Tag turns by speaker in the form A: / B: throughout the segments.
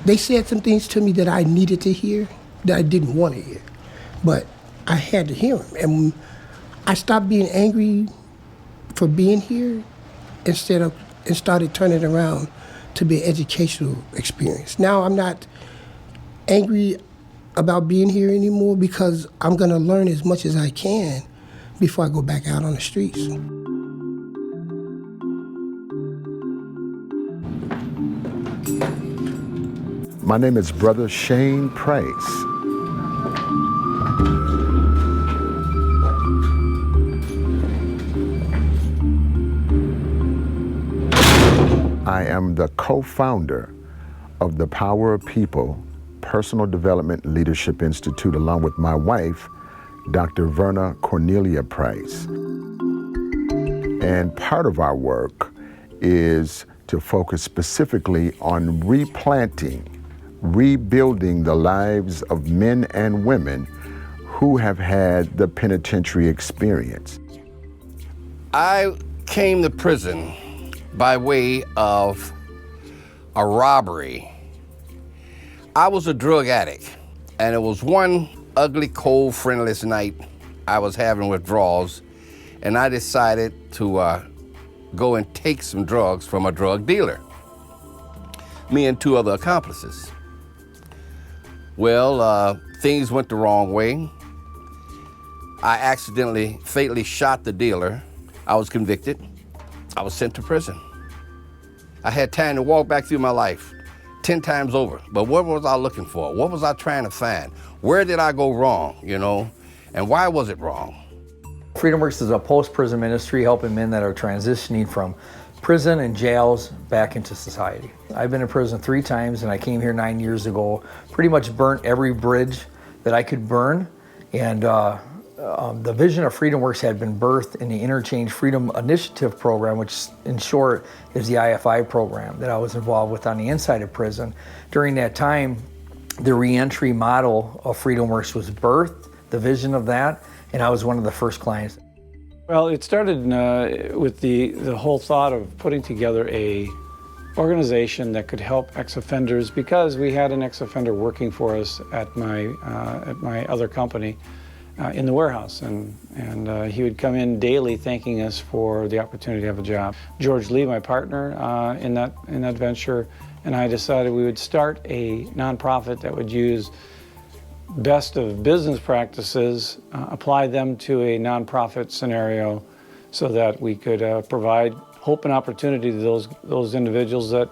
A: They said some things to me that I needed to hear, that I didn't want to hear. But I had to hear them. And I stopped being angry for being here and started turning it around to be an educational experience. Now I'm not angry about being here anymore because I'm gonna learn as much as I can before I go back out on the streets.
B: My name is Brother Shane Price. I am the co-founder of the Power of People Personal Development Leadership Institute, along with my wife, Dr. Verna Cornelia Price. And part of our work is to focus specifically on replanting, rebuilding the lives of men and women who have had the penitentiary experience.
C: I came to prison by way of a robbery. I was a drug addict, and it was one ugly, cold, friendless night I was having withdrawals, and I decided to go and take some drugs from a drug dealer, me and two other accomplices. Well, things went the wrong way. I accidentally, fatally shot the dealer. I was convicted. I was sent to prison. I had time to walk back through my life 10 times over. But what was I looking for? What was I trying to find? Where did I go wrong, you know? And why was it wrong?
D: Freedomworks is a post-prison ministry helping men that are transitioning from prison and jails back into society. I've been in prison 3 times, and I came here 9 years ago. Pretty much burnt every bridge that I could burn, and the vision of Freedomworks had been birthed in the Interchange Freedom Initiative program, which in short is the IFI program that I was involved with on the inside of prison. During that time, the reentry model of Freedomworks was birthed, the vision of that, and I was one of the first clients.
E: Well, it started with the whole thought of putting together a organization that could help ex-offenders, because we had an ex-offender working for us at my other company in the warehouse, and he would come in daily thanking us for the opportunity to have a job. George Lee, my partner in that venture, and I decided we would start a nonprofit that would use best of business practices, apply them to a nonprofit scenario so that we could provide hope and opportunity to those individuals that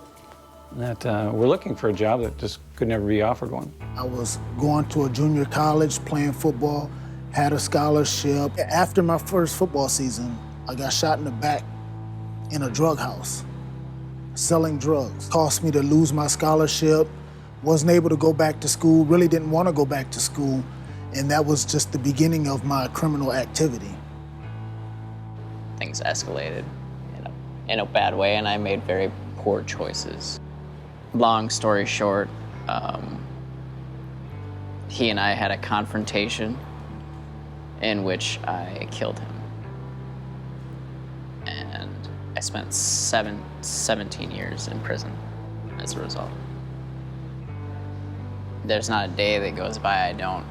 E: were looking for a job that just could never be offered one.
F: I was going to a junior college, playing football, had a scholarship. After my first football season, I got shot in the back in a drug house, selling drugs. Cost me to lose my scholarship, wasn't able to go back to school, really didn't want to go back to school, and that was just the beginning of my criminal activity.
G: Things escalated in a bad way, and I made very poor choices. Long story short, he and I had a confrontation in which I killed him. And I spent 17 years in prison as a result. There's not a day that goes by I don't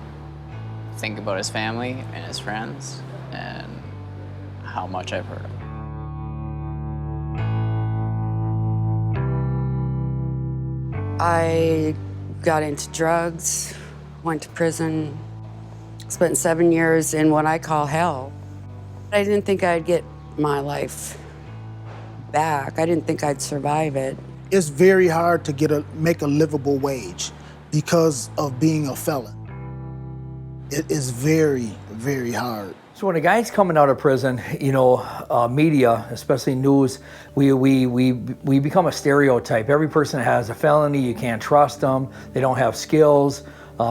G: think about his family and his friends and how much I've hurt him.
H: I got into drugs, went to prison, spent 7 years in what I call hell. I didn't think I'd get my life back. I didn't think I'd survive it.
F: It's very hard to make a livable wage because of being a felon. It is very, very hard.
D: So when a guy's coming out of prison, media, especially news, we become a stereotype. Every person has a felony, you can't trust them, they don't have skills,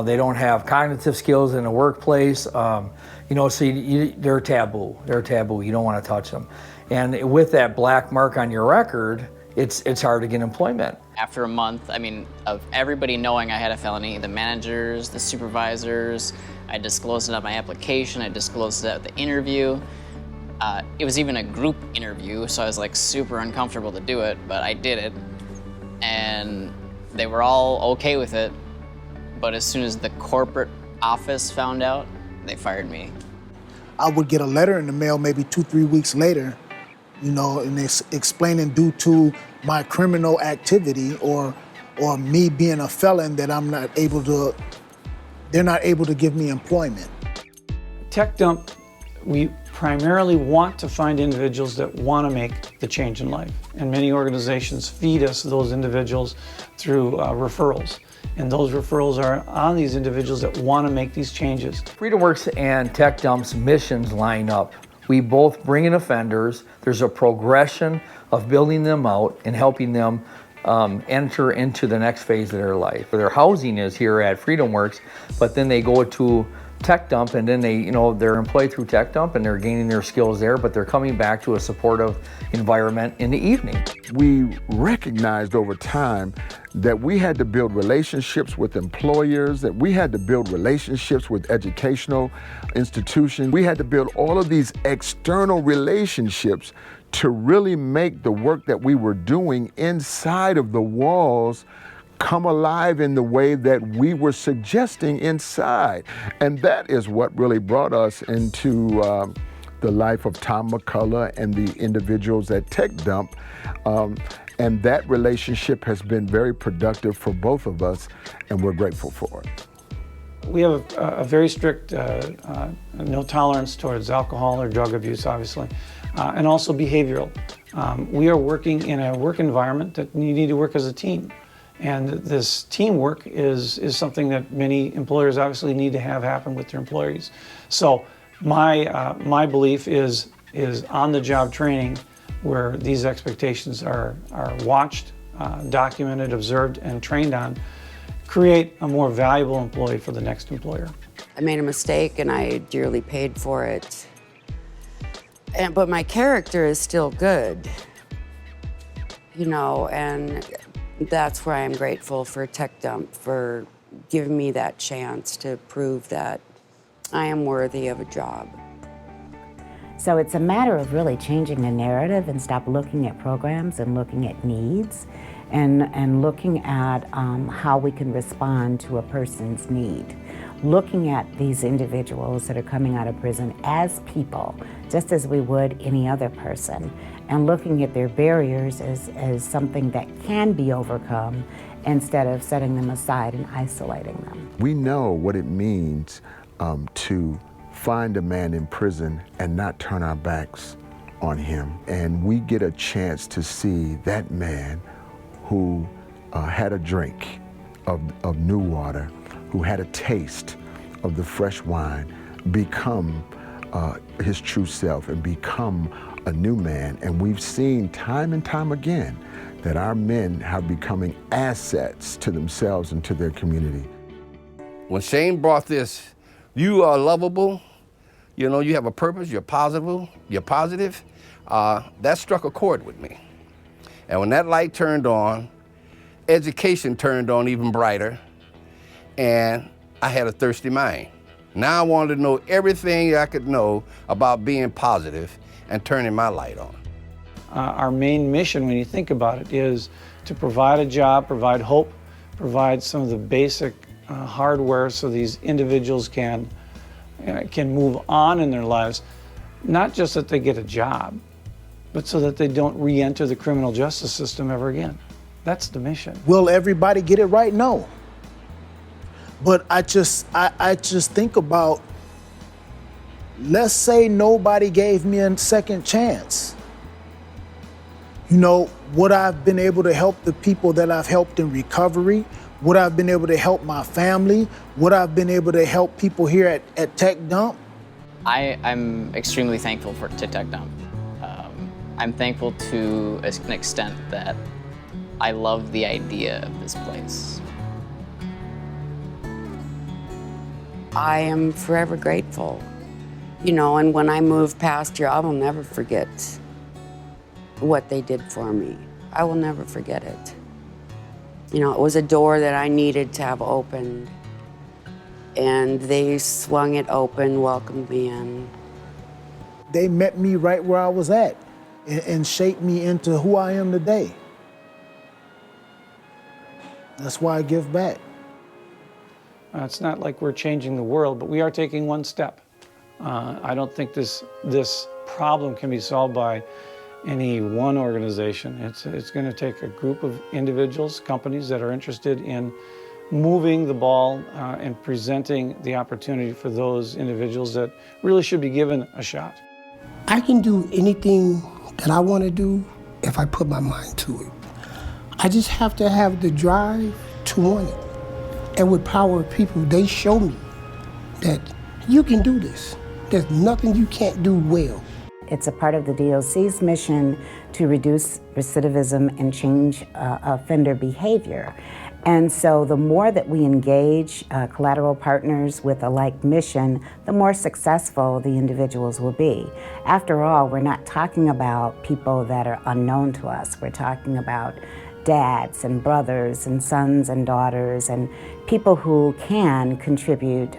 D: they don't have cognitive skills in the workplace, so they're taboo. They're taboo, you don't want to touch them. And with that black mark on your record, it's hard to get employment.
G: After a month, of everybody knowing I had a felony, the managers, the supervisors, I disclosed it on my application, I disclosed it at the interview. It was even a group interview, so I was super uncomfortable to do it, but I did it. And They were all okay with it, but as soon as the corporate office found out, they fired me.
F: I would get a letter in the mail maybe 2-3 weeks later, you know, and it's explaining due to my criminal activity or me being a felon that they're not able to give me employment.
E: Tech Dump, we primarily want to find individuals that want to make the change in life. And many organizations feed us those individuals through referrals. And those referrals are on these individuals that want to make these changes.
D: Freedomworks and Tech Dump's missions line up. We both bring in offenders. There's a progression of building them out and helping them enter into the next phase of their life. Their housing is here at Freedomworks, but then they go to Tech Dump, and then they're employed through Tech Dump and they're gaining their skills there, but they're coming back to a supportive environment in the evening.
B: We recognized over time that we had to build relationships with employers, that we had to build relationships with educational institutions. We had to build all of these external relationships to really make the work that we were doing inside of the walls come alive in the way that we were suggesting inside. And that is what really brought us into the life of Tom McCullough and the individuals at Tech Dump. And that relationship has been very productive for both of us, and we're grateful for it.
E: We have a very strict no tolerance towards alcohol or drug abuse, obviously, and also behavioral. We are working in a work environment that you need to work as a team. And this teamwork is something that many employers obviously need to have happen with their employees. So my belief is on-the-job training, where these expectations are watched, documented, observed, and trained on, create a more valuable employee for the next employer.
H: I made a mistake and I dearly paid for it. But my character is still good, you know, and that's why I'm grateful for Tech Dump for giving me that chance to prove that I am worthy of a job.
I: So it's a matter of really changing the narrative and stop looking at programs and looking at needs and looking at how we can respond to a person's need. Looking at these individuals that are coming out of prison as people, just as we would any other person, and looking at their barriers as something that can be overcome instead of setting them aside and isolating them.
B: We know what it means to find a man in prison and not turn our backs on him. And we get a chance to see that man who had a drink of new water, who had a taste of the fresh wine, become his true self and become a new man. And we've seen time and time again that our men are becoming assets to themselves and to their community.
C: When Shane brought this, you are lovable, you know, you have a purpose, you're positive, that struck a chord with me. And when that light turned on, education turned on even brighter, and I had a thirsty mind. Now I wanted to know everything I could know about being positive and turning my light on.
E: Our main mission, when you think about it, is to provide a job, provide hope, provide some of the basic hardware so these individuals can move on in their lives. Not just that they get a job, but so that they don't re-enter the criminal justice system ever again. That's the mission.
F: Will everybody get it right? No. But I just think about, let's say nobody gave me a second chance. You know, would I've been able to help the people that I've helped in recovery? Would I've been able to help my family? Would I've been able to help people here at Tech Dump?
G: I'm extremely thankful to Tech Dump. I'm thankful to an extent that I love the idea of this place.
H: I am forever grateful. You know, and when I move past here, I will never forget what they did for me. I will never forget it. You know, it was a door that I needed to have opened, and they swung it open, welcomed me in.
F: They met me right where I was at and shaped me into who I am today. That's why I give back.
E: It's not like we're changing the world, but we are taking one step. I don't think this problem can be solved by any one organization. It's going to take a group of individuals, companies that are interested in moving the ball and presenting the opportunity for those individuals that really should be given a shot.
A: I can do anything that I want to do if I put my mind to it. I just have to have the drive to want it. And with Power of People, they show me that you can do this. There's nothing you can't do well.
I: It's a part of the DOC's mission to reduce recidivism and change offender behavior. And so the more that we engage collateral partners with a like mission, the more successful the individuals will be. After all, we're not talking about people that are unknown to us. We're talking about dads and brothers and sons and daughters and people who can contribute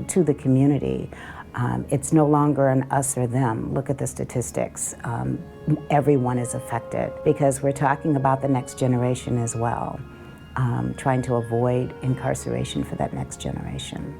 I: to the community. It's no longer an us or them. Look at the statistics. Everyone is affected because we're talking about the next generation as well, trying to avoid incarceration for that next generation.